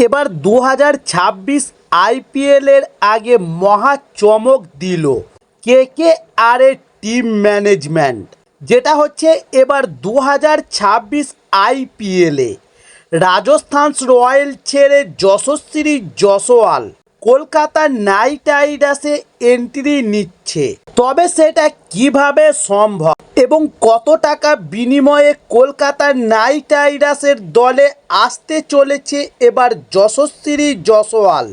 এবার 2026 আইপিএলের আগে মহা চমক দিল কেকেআর এর টিম ম্যানেজমেন্ট, যেটা হচ্ছে এবার 2026 আইপিএলে রাজস্থান রয়্যাল ছেড়ে যশস্বী জয়সওয়াল কলকাতা নাইট রাইডার্সে এন্ট্রি নিচ্ছে। তবে সেটা কিভাবে সম্ভব এবং কত টাকা বিনিময়ে কলকাতা নাইট রাইডার্সের দলে আসতে চলেছে এবার যশস্বী জয়সওয়াল,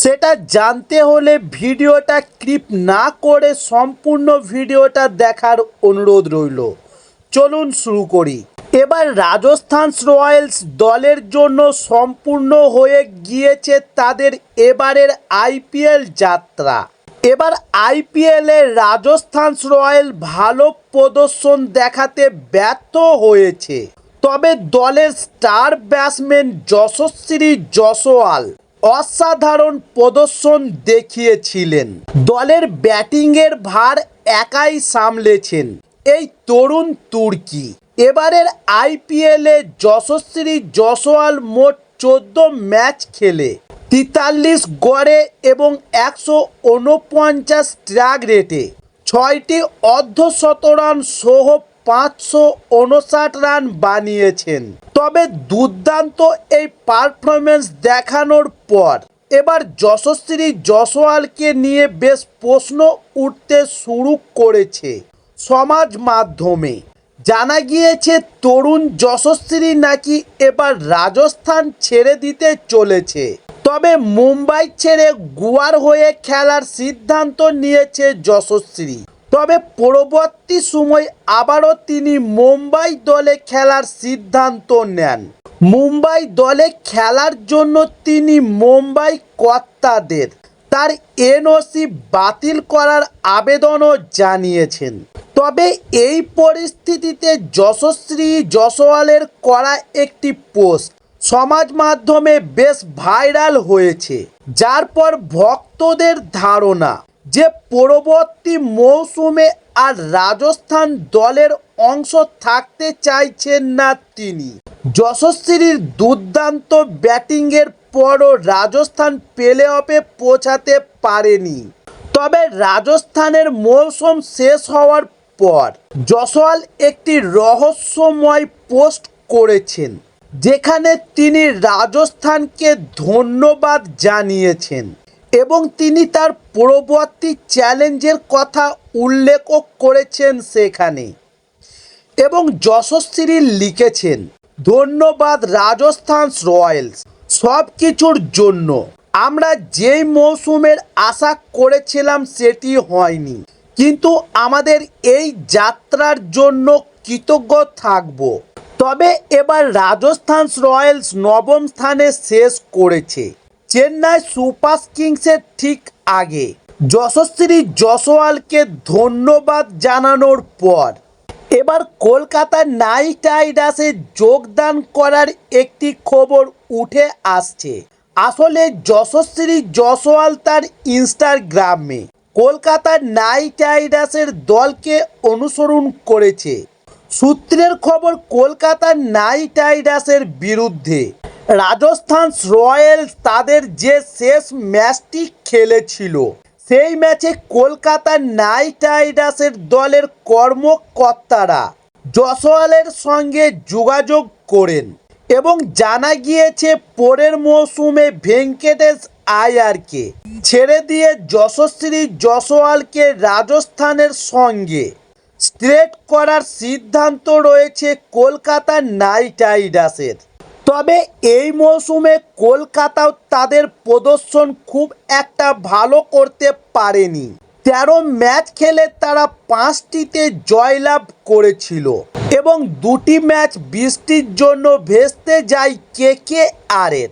সেটা জানতে হলে ভিডিওটা স্কিপ না করে সম্পূর্ণ ভিডিওটা দেখার অনুরোধ রইল। চলুন শুরু করি। এবার রাজস্থান রয়্যালস দলের জন্য সম্পূর্ণ হয়ে গিয়েছে তাদের এবারের আইপিএল যাত্রা। এবার আইপিএলে রাজস্থান রয়্যাল ভালো প্রদর্শন দেখাতে ব্যর্থ হয়েছে, তবে দলের স্টার ব্যাটসম্যান যশস্বী জয়সওয়াল অসাধারণ প্রদর্শন দেখিয়েছিলেন। দলের ব্যাটিংয়ের ভার একাই সামলেছেন এই তরুণ তুর্কি। এবারের আইপিএলে যশস্বী জয়সওয়াল মোট 14 ম্যাচ খেলে 43 গড়ে এবং 149 স্ট্রাইক রেটে 6টি অর্ধশতরান সহ 559 রান বানিয়েছেন। তবে দুর্দান্ত এই পারফরমেন্স দেখানোর পর এবার যশস্বী জয়সওয়ালকে নিয়ে বেশ প্রশ্ন উঠতে শুরু করেছে সমাজ মাধ্যমে। জানা গিয়েছে তরুণ যশস্বী নাকি এবার রাজস্থান ছেড়ে দিতে চলেছে, তবে মুম্বাই ছেড়ে গোয়ার হয়ে খেলার সিদ্ধান্ত নিয়েছে যশস্বী। তবে পরবর্তী সময় আবারও তিনি মুম্বাই দলে খেলার সিদ্ধান্ত নেন। মুম্বাই দলে খেলার জন্য তিনি মুম্বাই কর্তাদের তার এনওসি বাতিল করার আবেদনও জানিয়েছেন। তবে এই পরিস্থিতিতে যশস্বী জয়সওয়ালের করা একটি পোস্ট সমাজ মাধ্যমে বেশ ভাইরাল হয়েছে, যার পর ভক্তদের ধারণা যে পরবর্তী মৌসুমে আর রাজস্থান দলের অংশ থাকতে চাইছেন না তিনি। যশস্বীর দুর্দান্ত ব্যাটিংয়ের পরও রাজস্থান প্লে অফে পৌঁছাতে পারেনি। তবে রাজস্থানের মৌসুম শেষ হওয়ার পর জয়সওয়াল একটি রহস্যময় পোস্ট করেছেন, যেখানে তিনি রাজস্থানকে ধন্যবাদ জানিয়েছেন এবং তিনি তার পরবর্তী চ্যালেঞ্জের কথা উল্লেখ করেছেন সেখানে। এবং যশস্বী লিখেছেন, ধন্যবাদ রাজস্থান রয়্যালস সব কিছুর জন্য। আমরা যেই মৌসুমের আশা করেছিলাম সেটি হয়নি, কিন্তু আমাদের এই যাত্রার জন্য কৃতজ্ঞ থাকব। তবে এবার রাজস্থান রয়্যালস 9ম স্থানে শেষ করেছে, চেন্নাই সুপার কিংসের ঠিক আগে। যশস্বী জয়সওয়ালকে ধন্যবাদ জানানোর পর এবার কলকাতা নাইট রাইডার্সে যোগদান করার একটি খবর উঠে আসছে। আসলে যশস্বী জয়সওয়াল তার ইনস্টাগ্রামে কলকাতা নাইট রাইডার্সের দলকে অনুসরণ করেছে। সূত্রের খবর, কলকাতা নাইট রাইডার্সের বিরুদ্ধে রাজস্থান রয়্যালস তাদের যে শেষ ম্যাচটি খেলেছিল সেই ম্যাচে কলকাতা নাইট রাইডার্সের দলের কর্মকর্তারা জয়সওয়ালের সঙ্গে যোগাযোগ করেন এবং জানা গিয়েছে পরের মৌসুমে ভেঙ্কটেশ আয়ারকে ছেড়ে দিয়ে যশস্বী জয়সওয়ালকে রাজস্থানের সঙ্গে ট্রেড করার সিদ্ধান্ত রয়েছে কলকাতা নাইট রাইডার্সের। তবে এই মৌসুমে কলকাতাও তাদের প্রদর্শন খুব একটা ভালো করতে পারেনি। 13 ম্যাচ খেলে তারা 5টিতে জয়লাভ করেছিল এবং 2টি ম্যাচ বৃষ্টির জন্য ভেস্তে যায় কেকেআর এর।